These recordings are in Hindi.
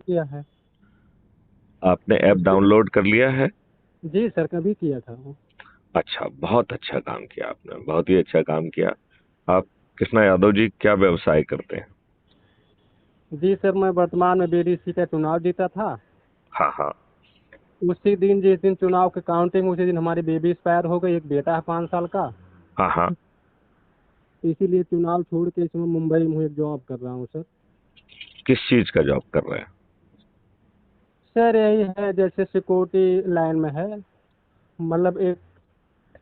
किया है। आपने ऐप उसके डाउनलोड कर लिया है? जी सर, कभी किया था वो। अच्छा, बहुत अच्छा काम किया आपने, बहुत ही अच्छा काम किया। आप कृष्णा यादव जी क्या व्यवसाय करते हैं? जी सर, मैं वर्तमान में बीडीसी का चुनाव जीता था। हाँ हाँ। उसी दिन, जिस दिन चुनाव की काउंटिंग, उसी दिन हमारी बेबी एक्सपायर हो गई। एक बेटा है 5 साल का। हाँ हाँ। तो इसीलिए चुनाव छोड़ के इसमें मुंबई में एक जॉब कर रहा हूँ सर। किस चीज का जॉब कर रहे हैं? सर यही है, जैसे सिक्योरिटी लाइन में है। मतलब एक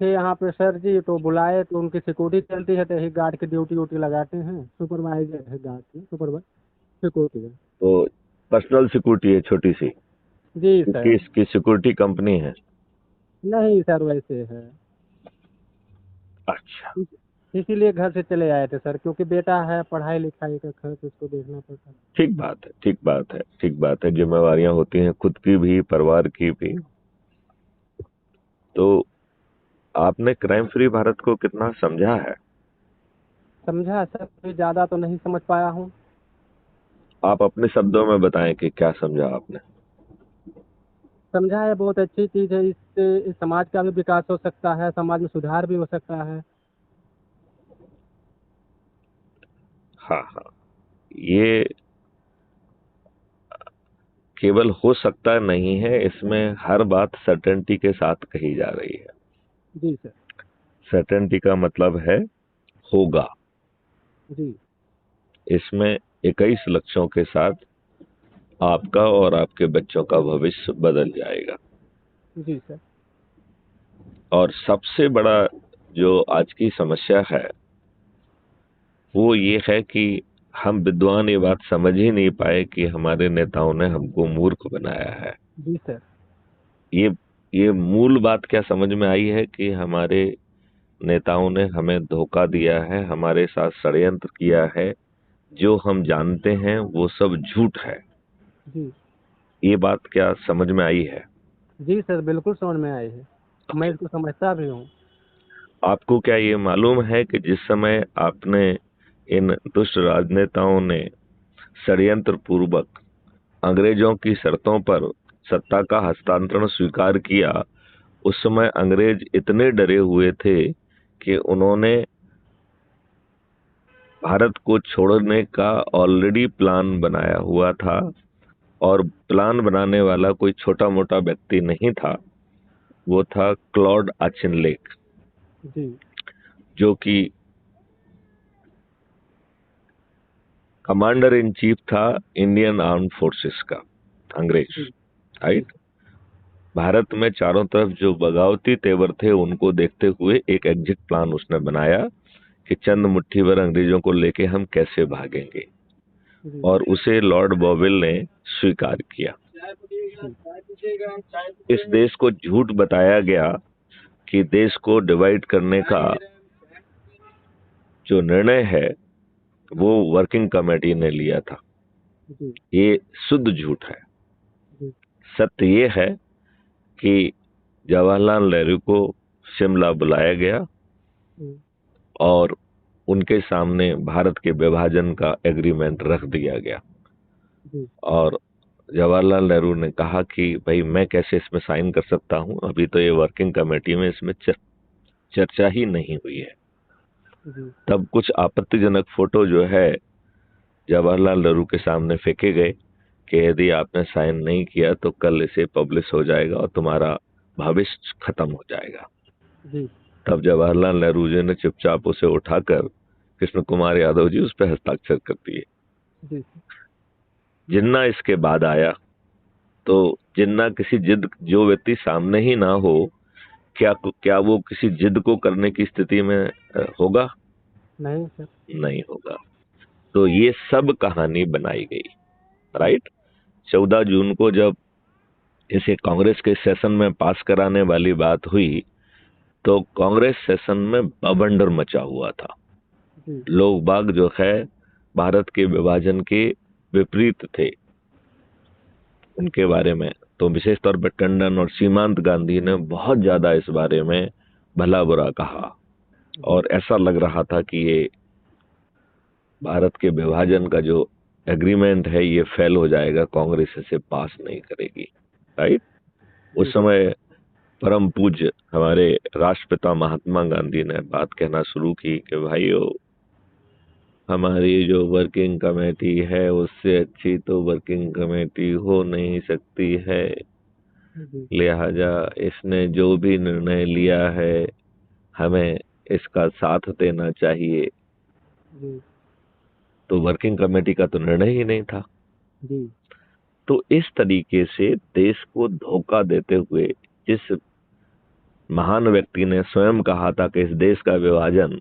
थे यहाँ पे सर जी, तो बुलाए तो उनकी सिक्योरिटी चलती है, तो यही गार्ड की ड्यूटी व्यूटी लगाते हैं। सुपरवाइजर है गार्ड की, सुपरवाइजर सिक्योरिटी है। तो पर्सनल सिक्योरिटी है छोटी सी, जी क्योंकि सर। इसकी सिक्योरिटी कंपनी है? नहीं सर, वैसे है। अच्छा। इस- इसीलिए घर से चले आए थे सर, क्योंकि बेटा है, पढ़ाई लिखाई का खर्च उसको देखना पड़ता है। ठीक बात है, ठीक बात है, ठीक बात है। जिम्मेवारियां होती हैं, खुद की भी, परिवार की भी। तो आपने क्राइम फ्री भारत को कितना समझा है? समझा सर, कोई ज़्यादा तो नहीं समझ पाया हूँ। आप अपने शब्दों में बताएं कि क्या समझा आपने। समझा है, बहुत अच्छी चीज़ है। इससे इस समाज का भी विकास हो सकता है, समाज में सुधार भी हो सकता है। हाँ हाँ। ये केवल हो सकता नहीं है, इसमें हर बात सर्टेनिटी के साथ कही जा रही है। जी सर। सर्टेनिटी का मतलब है होगा। जी। इसमें 21 लक्ष्यों के साथ आपका और आपके बच्चों का भविष्य बदल जाएगा। जी सर। और सबसे बड़ा जो आज की समस्या है वो ये है कि हम विद्वान ये बात समझ ही नहीं पाए कि हमारे नेताओं ने हमको मूर्ख बनाया है। जी सर। ये ये मूल बात क्या समझ में आई है कि हमारे नेताओं ने हमें धोखा दिया है, हमारे साथ षड्यंत्र किया है। जो हम जानते हैं वो सब झूठ है। जी। ये बात क्या समझ में आई है? जी सर, बिल्कुल समझ में आई है। मैं इसको समझता भी हूँ। आपको क्या ये मालूम है कि जिस समय आपने इन दुष्ट राजनेताओं ने षड्यंत्र पूर्वक अंग्रेजों की शर्तों पर सत्ता का हस्तांतरण स्वीकार किया, उस समय अंग्रेज इतने डरे हुए थे कि उन्होंने भारत को छोड़ने का ऑलरेडी प्लान बनाया हुआ था। और प्लान बनाने वाला कोई छोटा मोटा व्यक्ति नहीं था, वो था क्लॉड आचिनलेक, जी। जो कि कमांडर इन चीफ था इंडियन आर्म फोर्सेस का, अंग्रेज। जी। जी। राइट। भारत में चारों तरफ जो बगावती तेवर थे उनको देखते हुए एक एग्जिट प्लान उसने बनाया कि चंद मुट्ठी भर अंग्रेजों को लेके हम कैसे भागेंगे। जी। और उसे लॉर्ड बॉवेल ने स्वीकार किया। जी। इस देश को झूठ बताया गया कि देश को डिवाइड करने का जो निर्णय है वो वर्किंग कमेटी ने लिया था। जी। ये शुद्ध झूठ है। जी। सत्य ये है कि जवाहरलाल नेहरू को शिमला बुलाया गया जी। और उनके सामने भारत के विभाजन का एग्रीमेंट रख दिया गया। जी। और जवाहरलाल नेहरू ने कहा कि भाई मैं कैसे इसमें साइन कर सकता हूं, अभी तो ये वर्किंग कमेटी में इसमें चर्चा ही नहीं हुई है। जी। तब कुछ आपत्तिजनक फोटो जो है जवाहरलाल नेहरू के सामने फेंके गए कि यदि आपने साइन नहीं किया तो कल इसे पब्लिश हो जाएगा और तुम्हारा भविष्य खत्म हो जाएगा। जी। तब जवाहरलाल नेहरू जी ने चुपचाप उसे उठाकर कृष्ण कुमार यादव जी उस पर हस्ताक्षर कर दिए। जी। जिन्ना इसके बाद आया, तो जिन्ना किसी जिद, जो व्यक्ति सामने ही ना हो, क्या क्या वो किसी जिद को करने की स्थिति में होगा? नहीं सर। नहीं होगा। तो ये सब कहानी बनाई गई। राइट। 14 जून को जब इसे कांग्रेस के सेशन में पास कराने वाली बात हुई तो कांग्रेस सेशन में बवंडर मचा हुआ था। जी। लोग बाग जो है भारत के विभाजन के विपरीत थे उनके बारे में। तो विशेष तौर पर टंडन और सीमांत गांधी ने बहुत ज्यादा इस बारे में भला बुरा कहा। जी। और ऐसा लग रहा था कि ये भारत के विभाजन का जो एग्रीमेंट है ये फेल हो जाएगा, कांग्रेस इसे पास नहीं करेगी, राइट। उस समय परम पूज्य हमारे राष्ट्रपिता महात्मा गांधी ने बात कहना शुरू की कि भाइयों, हमारी जो वर्किंग कमेटी है उससे अच्छी तो वर्किंग कमेटी हो नहीं सकती है, जी लिहाजा इसने जो भी निर्णय लिया है हमें इसका साथ देना चाहिए। जी तो वर्किंग कमेटी का तो निर्णय ही नहीं था। जी तो इस तरीके से देश को धोखा देते हुए जिस महान व्यक्ति ने स्वयं कहा था कि इस देश का विभाजन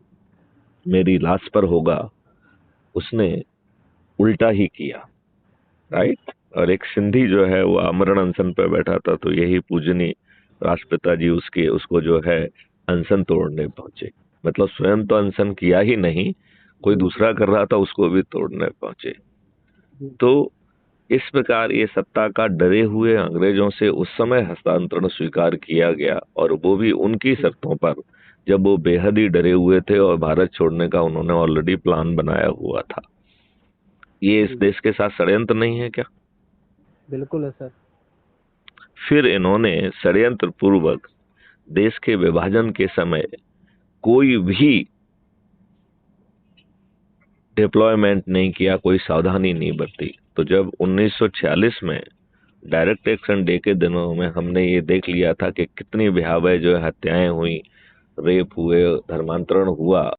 मेरी लाश पर होगा, उसने उल्टा ही किया, राइट। और एक सिंधी जो है वो आमरण अनशन पर बैठा था, तो यही पूजनीय राष्ट्रपिता जी उसको जो है अनशन तोड़ने पहुंचे। मतलब स्वयं तो अनशन किया ही नहीं, कोई दूसरा कर रहा था उसको भी तोड़ने पहुंचे। जी तो इस प्रकार ये सत्ता का डरे हुए अंग्रेजों से उस समय हस्तांतरण स्वीकार किया गया, और वो भी उनकी शर्तों पर, जब वो बेहद ही डरे हुए थे और भारत छोड़ने का उन्होंने ऑलरेडी प्लान बनाया हुआ था। ये इस जी देश के साथ षड्यंत्र नहीं है क्या? बिल्कुल है सर। फिर इन्होंने षड्यंत्र पूर्वक देश के विभाजन के समय कोई भी डिप्लॉयमेंट नहीं किया, कोई सावधानी नहीं बरती। तो जब 1946 में डायरेक्ट एक्शन डे के दिनों में हमने ये देख लिया था कि कितनी भयावह जो है हत्याएं हुई, रेप हुए, धर्मांतरण हुआ,